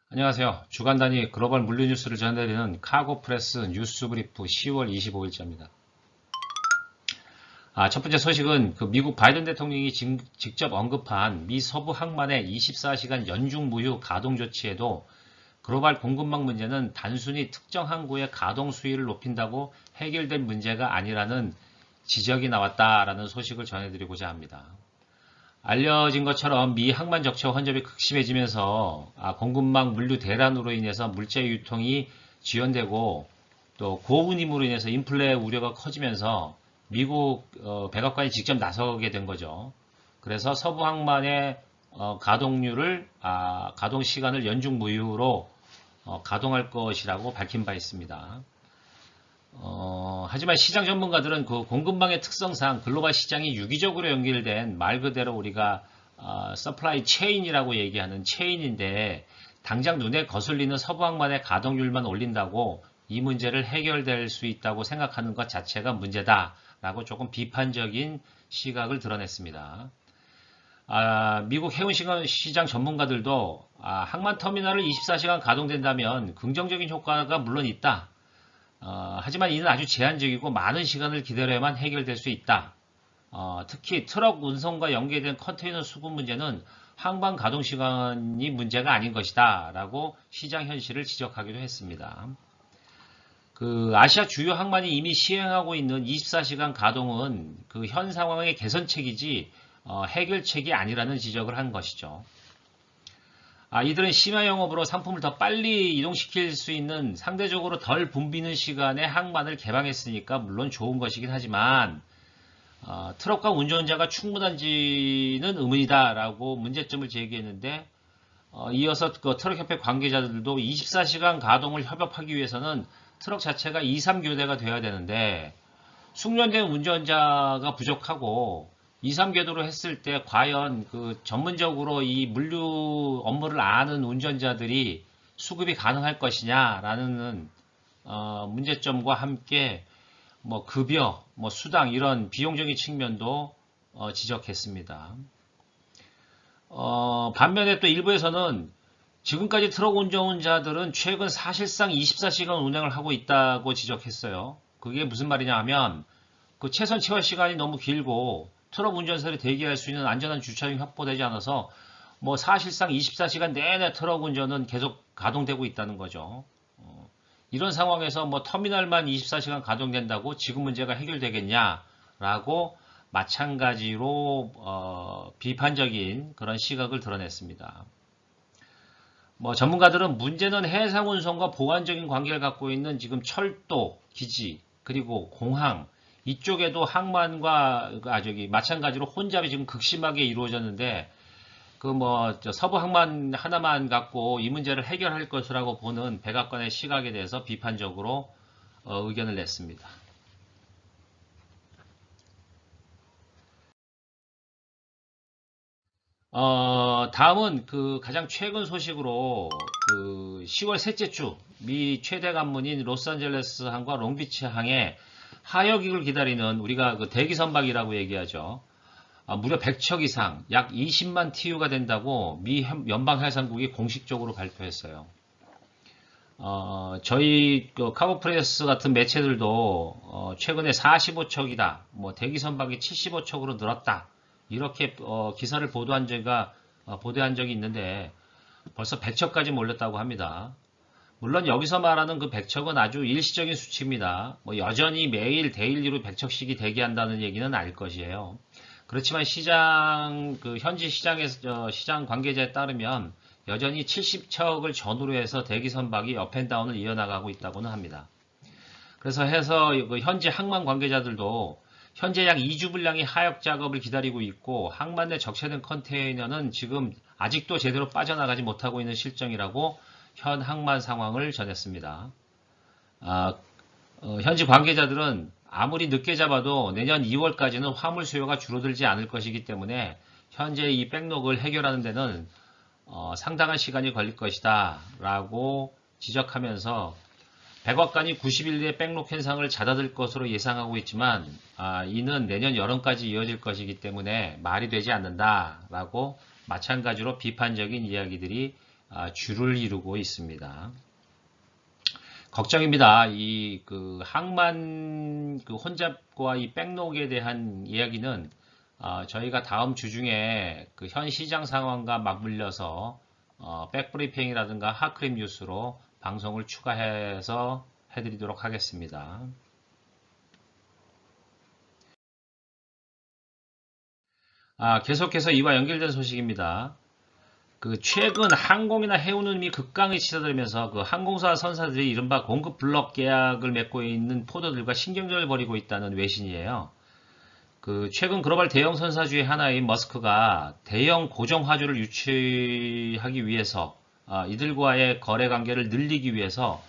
안녕하세요. 주간 단위 글로벌 물류 뉴스를 전해드리는 카고프레스 뉴스브리프 10월 25일자입니다. 첫 번째 소식은 미국 바이든 대통령이 직접 언급한 미 서부 항만의 24시간 연중 무휴 가동 조치에도 글로벌 공급망 문제는 단순히 특정 항구의 가동 수위를 높인다고 해결될 문제가 아니라는 지적이 나왔다라는 소식을 전해드리고자 합니다. 알려진 것처럼 미 항만 적체 혼잡이 극심해지면서 공급망 물류 대란으로 인해서 물자 유통이 지연되고 또 고운임으로 인해서 인플레 우려가 커지면서 미국 백악관이 직접 나서게 된 거죠. 그래서 서부 항만의 가동률을 가동 시간을 연중 무휴로 가동할 것이라고 밝힌 바 있습니다. 하지만 시장 전문가들은 공급망의 특성상 글로벌 시장이 유기적으로 연결된 말 그대로 우리가 서플라이 체인이라고 얘기하는 체인인데 당장 눈에 거슬리는 서부항만의 가동률만 올린다고 이 문제를 해결될 수 있다고 생각하는 것 자체가 문제다라고 조금 비판적인 시각을 드러냈습니다. 미국 해운시장 전문가들도 항만 터미널을 24시간 가동된다면 긍정적인 효과가 물론 있다. 하지만 이는 아주 제한적이고 많은 시간을 기다려야만 해결될 수 있다. 특히 트럭 운송과 연계된 컨테이너 수급 문제는 항만 가동 시간이 문제가 아닌 것이다 라고 시장 현실을 지적하기도 했습니다. 아시아 주요 항만이 이미 시행하고 있는 24시간 가동은 현 상황의 개선책이지 해결책이 아니라는 지적을 한 것이죠. 이들은 심야 영업으로 상품을 더 빨리 이동시킬 수 있는 상대적으로 덜 붐비는 시간에 항만을 개방했으니까 물론 좋은 것이긴 하지만 트럭과 운전자가 충분한지는 의문이다라고 문제점을 제기했는데 이어서 트럭협회 관계자들도 24시간 가동을 협업하기 위해서는 트럭 자체가 2, 3교대가 돼야 되는데 숙련된 운전자가 부족하고 2, 3궤도로 했을 때 과연 전문적으로 이 물류 업무를 아는 운전자들이 수급이 가능할 것이냐라는 문제점과 함께 급여, 수당 이런 비용적인 측면도 지적했습니다. 반면에 또 일부에서는 지금까지 트럭 운전자들은 최근 사실상 24시간 운행을 하고 있다고 지적했어요. 그게 무슨 말이냐 하면 최선 체화 시간이 너무 길고 트럭 운전사를 대기할 수 있는 안전한 주차장이 확보되지 않아서 사실상 24시간 내내 트럭 운전은 계속 가동되고 있다는 거죠. 이런 상황에서 터미널만 24시간 가동된다고 지금 문제가 해결되겠냐라고 마찬가지로 비판적인 그런 시각을 드러냈습니다. 전문가들은 문제는 해상 운송과 보완적인 관계를 갖고 있는 지금 철도, 기지, 그리고 공항 이쪽에도 항만과 마찬가지로 혼잡이 지금 극심하게 이루어졌는데 서부 항만 하나만 갖고 이 문제를 해결할 것이라고 보는 백악관의 시각에 대해서 비판적으로 의견을 냈습니다. 다음은 가장 최근 소식으로 10월 셋째 주 미 최대 관문인 로스앤젤레스 항과 롱비치 항에 하역익을 기다리는 우리가 대기 선박이라고 얘기하죠. 무려 100척 이상 약 20만 TU가 된다고 미 연방해상국이 공식적으로 발표했어요. 저희 카고프레스 같은 매체들도 최근에 45척이다, 대기 선박이 75척으로 늘었다 이렇게 기사를 보도한 적이 있는데 벌써 100척까지 몰렸다고 합니다. 물론 여기서 말하는 100척은 아주 일시적인 수치입니다. 여전히 매일 데일리로 100척씩이 대기한다는 얘기는 아닐 것이에요. 그렇지만 현지 시장 관계자에 따르면 여전히 70척을 전후로 해서 대기 선박이 업앤다운을 이어나가고 있다고는 합니다. 그래서 현지 항만 관계자들도 현재 약 2주 분량의 하역 작업을 기다리고 있고 항만 내 적체된 컨테이너는 지금 아직도 제대로 빠져나가지 못하고 있는 실정이라고 현 항만 상황을 전했습니다. 현지 관계자들은 아무리 늦게 잡아도 내년 2월까지는 화물 수요가 줄어들지 않을 것이기 때문에 현재 이 백록을 해결하는 데는 상당한 시간이 걸릴 것이다 라고 지적하면서 백악관이 90일 내에 백록 현상을 잦아들 것으로 예상하고 있지만 이는 내년 여름까지 이어질 것이기 때문에 말이 되지 않는다 라고 마찬가지로 비판적인 이야기들이 주를 이루고 있습니다. 걱정입니다. 이 항만 혼잡과 이 백록에 대한 이야기는 저희가 다음 주 중에 현 시장 상황과 맞물려서 백브리핑이라든가 하크림 뉴스로 방송을 추가해서 해드리도록 하겠습니다. 계속해서 이와 연결된 소식입니다. 최근 항공이나 해운운임이 급강에 치닫으면서 항공사 선사들이 이른바 공급 블록 계약을 맺고 있는 포도들과 신경전을 벌이고 있다는 외신이에요. 최근 글로벌 대형 선사주의 하나인 머스크가 대형 고정 화주를 유치하기 위해서 이들과의 거래 관계를 늘리기 위해서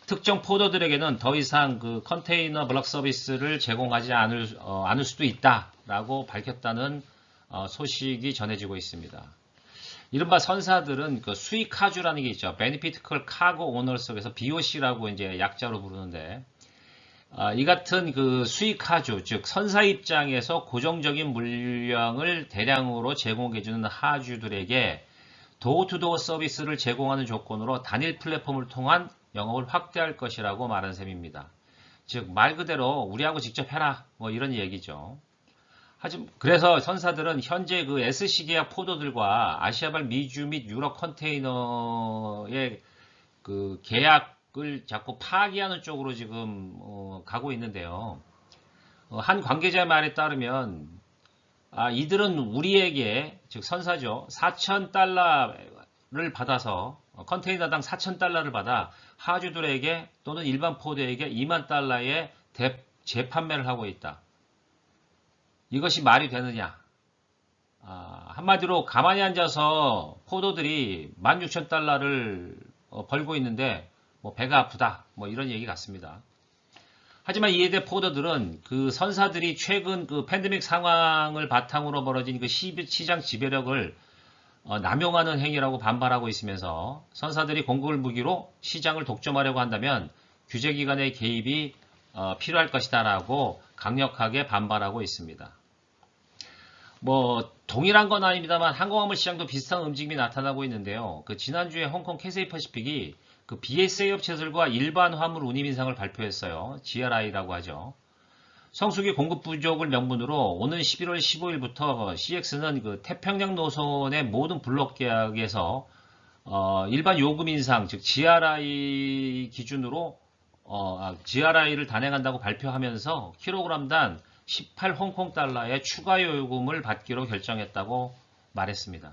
특정 포도들에게는 더 이상 컨테이너 블록 서비스를 제공하지 않을 수도 있다라고 밝혔다는 소식이 전해지고 있습니다. 이른바 선사들은 수익 하주라는 게 있죠. Beneficial Cargo Owners 속에서 BOC라고 이제 약자로 부르는데, 이 같은 수익 하주, 즉 선사 입장에서 고정적인 물량을 대량으로 제공해주는 하주들에게 도어투도어 서비스를 제공하는 조건으로 단일 플랫폼을 통한 영업을 확대할 것이라고 말한 셈입니다. 즉 말 그대로 우리하고 직접 해라, 뭐 이런 얘기죠. 그래서 선사들은 현재 SC 계약 포도들과 아시아발 미주 및 유럽 컨테이너의 계약을 자꾸 파기하는 쪽으로 지금 가고 있는데요. 한 관계자의 말에 따르면 이들은 우리에게, 즉 선사죠, 4,000달러를 받아서 컨테이너당 4,000달러를 받아 하주들에게 또는 일반 포도에게 2만 달러에 재판매를 하고 있다. 이것이 말이 되느냐? 한마디로 가만히 앉아서 포도들이 16,000달러를 벌고 있는데 배가 아프다, 이런 얘기 같습니다. 하지만 이에 대해 포도들은 선사들이 최근 팬데믹 상황을 바탕으로 벌어진 시장 지배력을 남용하는 행위라고 반발하고 있으면서 선사들이 공급을 무기로 시장을 독점하려고 한다면 규제기관의 개입이 필요할 것이다라고 강력하게 반발하고 있습니다. 동일한 건 아닙니다만 항공화물 시장도 비슷한 움직임이 나타나고 있는데요. 지난주에 홍콩 캐세이 퍼시픽이 BSA 업체들과 일반 화물 운임 인상을 발표했어요. GRI라고 하죠. 성수기 공급 부족을 명분으로 오는 11월 15일부터 CX는 태평양 노선의 모든 블록 계약에서 일반 요금 인상, 즉 GRI 기준으로 GRI를 단행한다고 발표하면서 킬로그램당 18 홍콩 달러의 추가 요금을 받기로 결정했다고 말했습니다.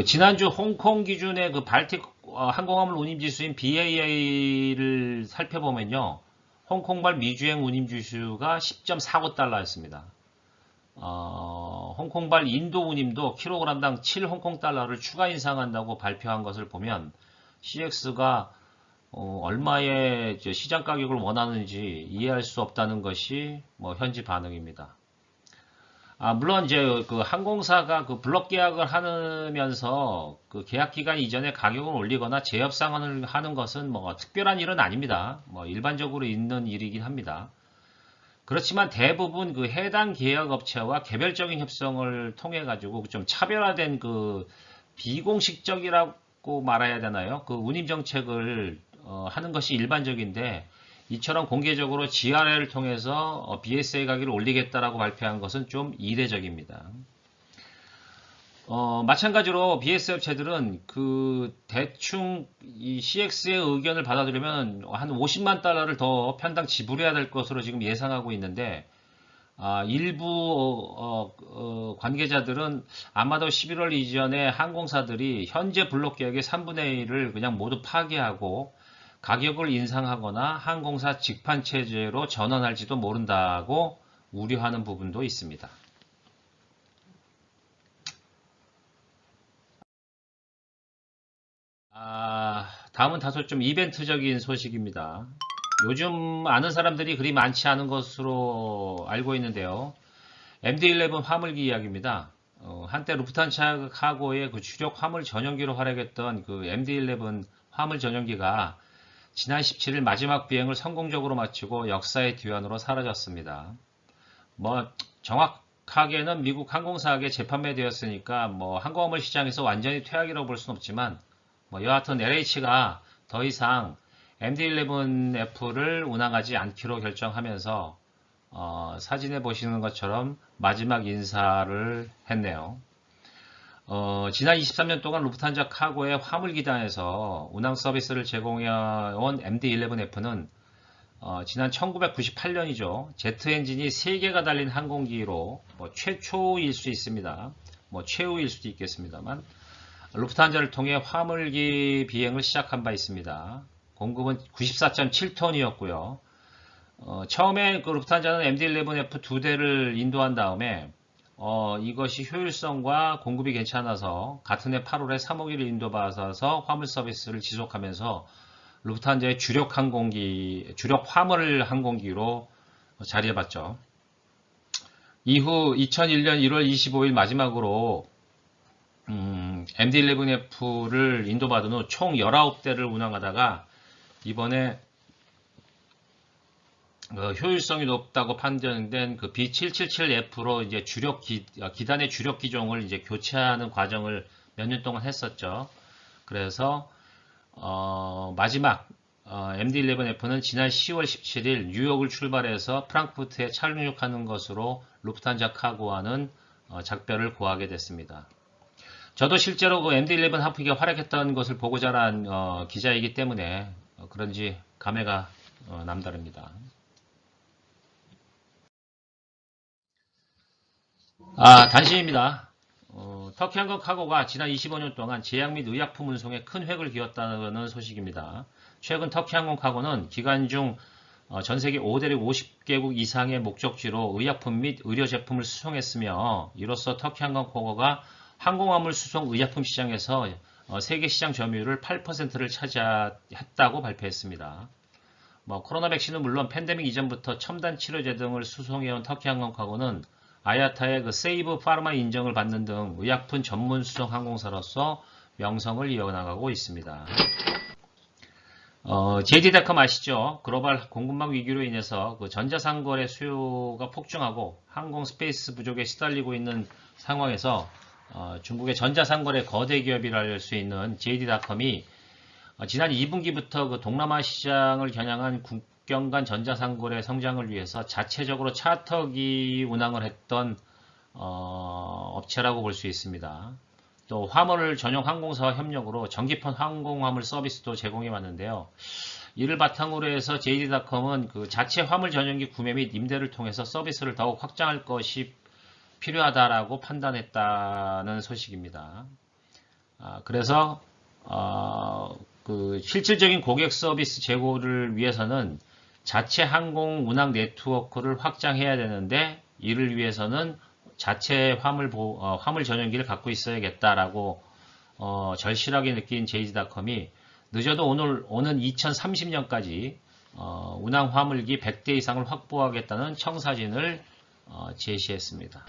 지난주 홍콩 기준의 발틱 항공화물 운임 지수인 BAA를 살펴보면요, 홍콩발 미주행 운임 지수가 10.49달러였습니다. 홍콩발 인도 운임도 킬로그램당 7 홍콩 달러를 추가 인상한다고 발표한 것을 보면 CX가 얼마의 시장 가격을 원하는지 이해할 수 없다는 것이 현지 반응입니다. 물론 이제 항공사가 블록 계약을 하면서 계약 기간 이전에 가격을 올리거나 재협상을 하는 것은 특별한 일은 아닙니다. 일반적으로 있는 일이긴 합니다. 그렇지만 대부분 해당 계약 업체와 개별적인 협상을 통해 가지고 좀 차별화된 비공식적이라고 말해야 되나요? 운임 정책을 하는 것이 일반적인데, 이처럼 공개적으로 GRI를 통해서 BSA 가격을 올리겠다라고 발표한 것은 좀 이례적입니다. 마찬가지로 BSA 업체들은 대충 이 CX의 의견을 받아들이면 한 50만 달러를 더 편당 지불해야 될 것으로 지금 예상하고 있는데, 일부 관계자들은 아마도 11월 이전에 항공사들이 현재 블록 계약의 3분의 1을 그냥 모두 파기하고 가격을 인상하거나 항공사 직판 체제로 전환할지도 모른다고 우려하는 부분도 있습니다. 다음은 다소 좀 이벤트적인 소식입니다. 요즘 아는 사람들이 그리 많지 않은 것으로 알고 있는데요. MD-11 화물기 이야기입니다. 한때 루프탄차 카고의 주력 화물 전용기로 활약했던 MD-11 화물 전용기가 지난 17일 마지막 비행을 성공적으로 마치고 역사의 뒤안으로 사라졌습니다. 정확한 정확하게는 미국 항공사에게 재판매되었으니까 뭐 항공화물 시장에서 완전히 퇴학이라고 볼 수는 없지만 뭐 여하튼 LH가 더 이상 MD-11F를 운항하지 않기로 결정하면서 사진에 보시는 것처럼 마지막 인사를 했네요. 지난 23년 동안 루프탄자 카고의 화물기단에서 운항 서비스를 제공해온 MD-11F는 지난 1998년이죠. 제트 엔진이 3개가 달린 항공기로 뭐 최초일 수 있습니다. 뭐 최후일 수도 있겠습니다만 루프탄자를 통해 화물기 비행을 시작한 바 있습니다. 공급은 94.7톤이었고요. 처음에 그 루프탄자는 MD-11F 2대를 인도한 다음에 이것이 효율성과 공급이 괜찮아서 같은 해 8월에 3호기를 인도받아서 화물 서비스를 지속하면서 루프탄자의 주력 화물 항공기로 자리해봤죠. 이후 2001년 1월 25일 마지막으로 MD-11F를 인도받은 후 총 19대를 운항하다가 이번에 효율성이 높다고 판정된 그 B777F로 이제 기단의 주력 기종을 이제 교체하는 과정을 몇 년 동안 했었죠. 그래서 마지막 MD-11F는 지난 10월 17일 뉴욕을 출발해서 프랑크푸르트에 착륙하는 것으로 루프탄자 카고와는 작별을 고하게 됐습니다. 저도 실제로 그 MD-11 항공기가 활약했던 것을 보고 자란 기자이기 때문에 그런지 감회가 남다릅니다. 단신입니다. 터키 항공 카고가 지난 25년 동안 제약 및 의약품 운송에 큰 획을 기었다는 소식입니다. 최근 터키 항공 카고는 기간 중 전 세계 5대륙 50개국 이상의 목적지로 의약품 및 의료 제품을 수송했으며 이로써 터키 항공 카고가 항공화물 수송 의약품 시장에서 세계 시장 점유율을 8%를 차지했다고 발표했습니다. 코로나 백신은 물론 팬데믹 이전부터 첨단 치료제 등을 수송해온 터키 항공 카고는 아야타의 그 세이브 파르마 인정을 받는 등 의약품 전문 수송 항공사로서 명성을 이어나가고 있습니다. JD.com 아시죠? 글로벌 공급망 위기로 인해서 그 전자상거래 수요가 폭증하고 항공 스페이스 부족에 시달리고 있는 상황에서 중국의 전자상거래 거대 기업이라 할 수 있는 JD.com이 지난 2분기부터 그 동남아 시장을 겨냥한 국경 간 전자상거래 성장을 위해서 자체적으로 차터기 운항을 했던 업체라고 볼 수 있습니다. 또 화물 전용 항공사와 협력으로 전기판 항공화물 서비스도 제공해 왔는데요. 이를 바탕으로 해서 JD.com은 그 자체 화물 전용기 구매 및 임대를 통해서 서비스를 더욱 확장할 것이 필요하다라고 판단했다는 소식입니다. 그래서 그 실질적인 고객 서비스 제공을 위해서는 자체 항공 운항 네트워크를 확장해야 되는데 이를 위해서는 자체 화물 전용기를 갖고 있어야겠다라고 절실하게 느낀 JD.com이 늦어도 오는 2030년까지 운항 화물기 100대 이상을 확보하겠다는 청사진을 제시했습니다.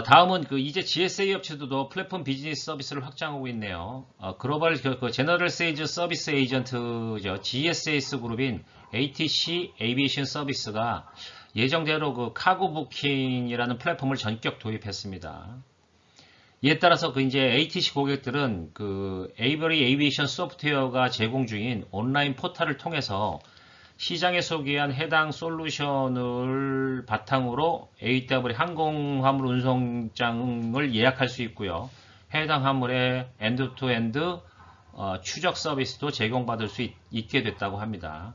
다음은 이제 GSA 업체들도 플랫폼 비즈니스 서비스를 확장하고 있네요. 글로벌 제너럴 세일즈 서비스 에이전트죠. GSAS 그룹인 ATC 에이비에이션 서비스가 예정대로 그 카고 부킹이라는 플랫폼을 전격 도입했습니다. 이에 따라서 이제 ATC 고객들은 그 에이버리 에이비에이션 소프트웨어가 제공 중인 온라인 포털을 통해서 시장에 소개한 해당 솔루션을 바탕으로 AWS 항공화물 운송장을 예약할 수 있고요. 해당 화물의 엔드-투-엔드 추적 서비스도 제공받을 수 있게 됐다고 합니다.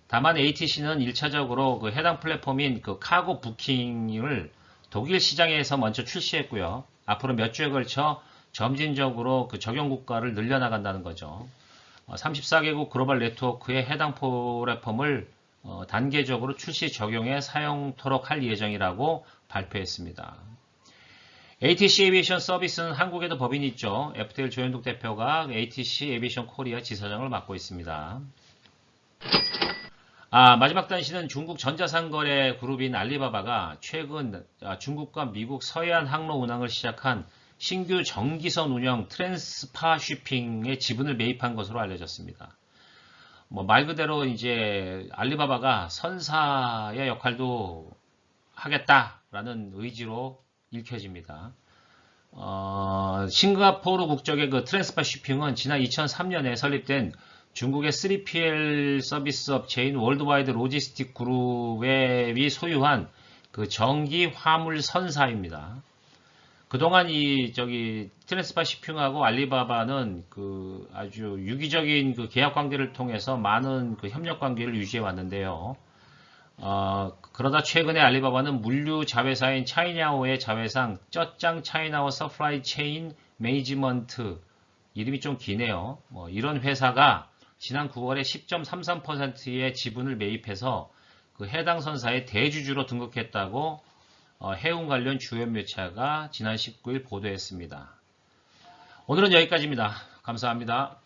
다만 ATC는 1차적으로 그 해당 플랫폼인 그 카고 부킹을 독일 시장에서 먼저 출시했고요. 앞으로 몇 주에 걸쳐 점진적으로 그 적용 국가를 늘려나간다는 거죠. 34개국 글로벌 네트워크의 해당 플랫폼을 단계적으로 출시 적용해 사용토록 할 예정이라고 발표했습니다. ATC 에비에이션 서비스는 한국에도 법인이 있죠. FTL 조현독 대표가 ATC 에비에이션 코리아 지사장을 맡고 있습니다. 마지막 단신은 중국 전자상거래 그룹인 알리바바가 최근 중국과 미국 서해안 항로 운항을 시작한 신규 정기선 운영 트랜스파 쉬핑에 지분을 매입한 것으로 알려졌습니다. 말 그대로 이제 알리바바가 선사의 역할도 하겠다라는 의지로 읽혀집니다. 싱가포르 국적의 그 트랜스퍼시핑은 지난 2003년에 설립된 중국의 3PL 서비스 업체인 월드와이드 로지스틱 그룹이 소유한 그 정기 화물 선사입니다. 그동안 트랜스퍼시핑하고 알리바바는 그 아주 유기적인 그 계약 관계를 통해서 많은 그 협력 관계를 유지해 왔는데요. 그러다 최근에 알리바바는 물류 자회사인 차이나오의 자회상 쩌짱 차이나오 서플라이 체인 매니지먼트, 이름이 좀 기네요. 이런 회사가 지난 9월에 10.33%의 지분을 매입해서 그 해당 선사의 대주주로 등극했다고 해운 관련 주요 매체가 지난 19일 보도했습니다. 오늘은 여기까지입니다. 감사합니다.